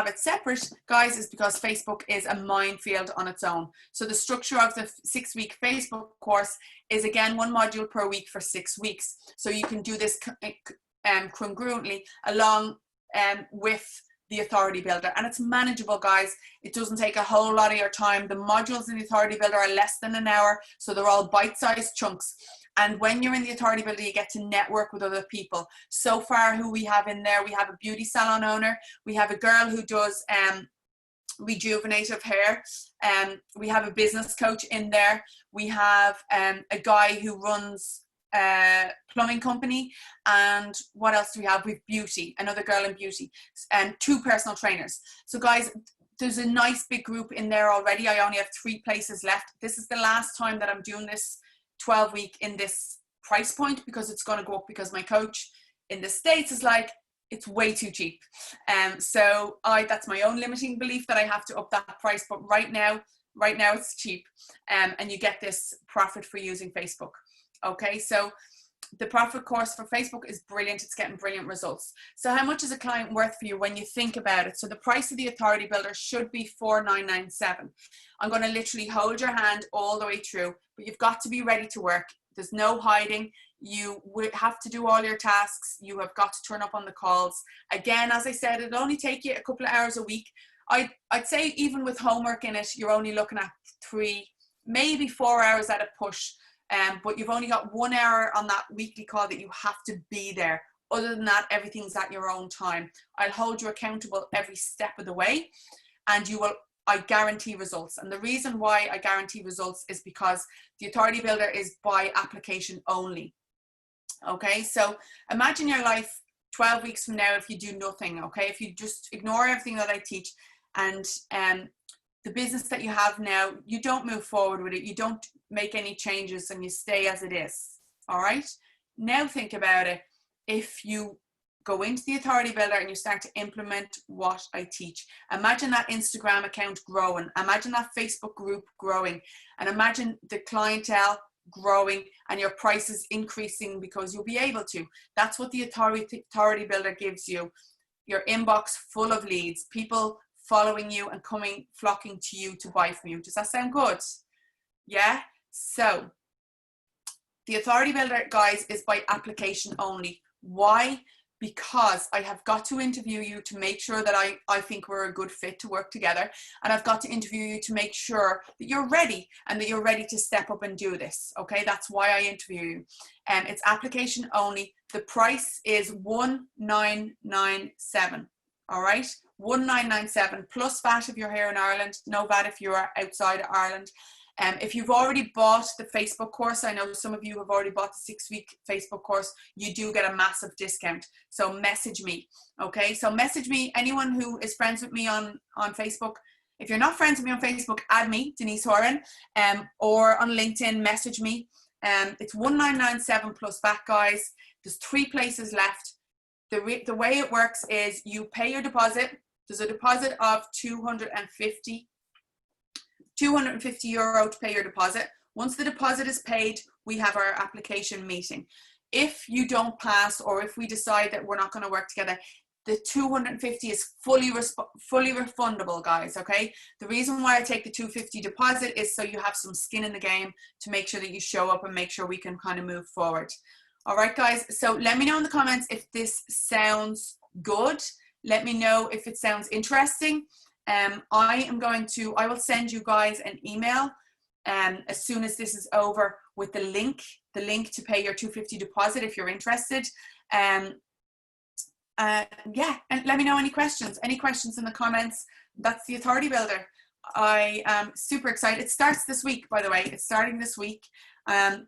it separate, guys, is because Facebook is a minefield on its own. So the structure of the 6-week Facebook course is, again, 1 module per week for 6 weeks. So you can do this congruently along with the Authority Builder, and it's manageable, guys. It doesn't take a whole lot of your time. The modules in the Authority Builder are less than an hour, so they're all bite-sized chunks. And when you're in the Authority Builder, you get to network with other people. So far, who we have in there, we have a beauty salon owner, we have a girl who does rejuvenative hair, we have a business coach in there, we have a guy who runs plumbing company. And what else do we have? We've beauty, another girl in beauty, and 2 personal trainers. So guys, there's a nice big group in there already. I only have 3 places left. This is the last time that I'm doing this 12-week in this price point, because it's going to go up, because my coach in the States is like, it's way too cheap. So that's my own limiting belief that I have to up that price. But right now it's cheap. And you get this profit for using Facebook. Okay, so the profit course for Facebook is brilliant. It's getting brilliant results. So how much is a client worth for you when you think about it? So the price of the Authority Builder should be $4,997. I'm going to literally hold your hand all the way through, but you've got to be ready to work. There's no hiding. You have to do all your tasks. You have got to turn up on the calls. Again, as I said, it'll only take you a couple of hours a week. I'd say even with homework in it, you're only looking at 3, maybe 4 hours at a push. But you've only got 1 hour on that weekly call that you have to be there. Other than that, everything's at your own time. I'll hold you accountable every step of the way, and I guarantee results. And the reason why I guarantee results is because the Authority Builder is by application only. Okay, so imagine your life 12 weeks from now if you do nothing. Okay, if you just ignore everything that I teach, and the business that you have now, you don't move forward with it, you don't make any changes, and you stay as it is. All right, now think about it. If you go into the Authority Builder and you start to implement what I teach, imagine that Instagram account growing, imagine that Facebook group growing, and imagine the clientele growing and your prices increasing, because you'll be able to. That's what the Authority Builder gives you. Your inbox full of leads, people following you and flocking to you to buy from you. Does that sound good? Yeah. So the Authority Builder, guys, is by application only. Why? Because I have got to interview you to make sure that I think we're a good fit to work together. And I've got to interview you to make sure that you're ready and that you're ready to step up and do this. Okay, that's why I interview you. It's application only. The price is $1,997. All right, $1,997 plus VAT if you're here in Ireland, no VAT if you're outside of Ireland. If you've already bought the Facebook course, I know some of you have already bought the 6-week Facebook course, you do get a massive discount. So message me, okay? So message me, anyone who is friends with me on Facebook. If you're not friends with me on Facebook, add me, Denise Horan, or on LinkedIn, message me. It's $1,997 plus VAT, guys. There's 3 places left. The way it works is you pay your deposit. There's a deposit of €250 to pay your deposit. Once the deposit is paid, we have our application meeting. If you don't pass, or if we decide that we're not going to work together, the $250 is fully refundable, guys. Okay. The reason why I take the $250 deposit is so you have some skin in the game to make sure that you show up and make sure we can kind of move forward. All right, guys. So let me know in the comments if this sounds good. Let me know if it sounds interesting. I will send you guys an email as soon as this is over with the link to pay your $250 deposit if you're interested. Yeah, and let me know any questions in the comments. That's the Authority Builder. I am super excited. It starts this week, by the way. It's starting this week.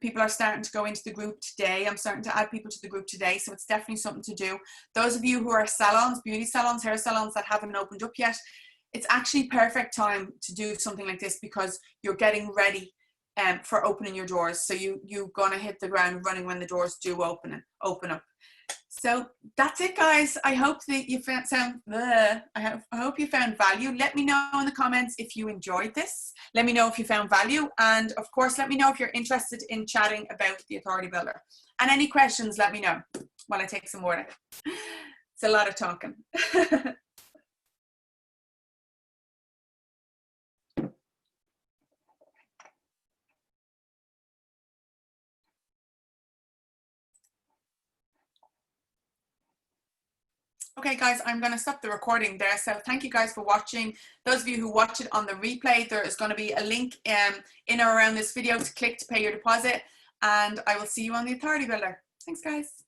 People are starting to go into the group today. I'm starting to add people to the group today, so it's definitely something to do. Those of you who are salons, beauty salons, hair salons that haven't opened up yet, it's actually perfect time to do something like this, because you're getting ready for opening your doors. So you're gonna hit the ground running when the doors do open up. So that's it, guys. I hope that you I hope you found value. Let me know in the comments if you enjoyed this. Let me know if you found value, and of course, let me know if you're interested in chatting about the Authority Builder. And any questions, let me know while I take some water. It's a lot of talking. Okay, guys, I'm going to stop the recording there. So thank you guys for watching. Those of you who watch it on the replay, there is going to be a link in or around this video to click to pay your deposit. And I will see you on the Authority Builder. Thanks, guys.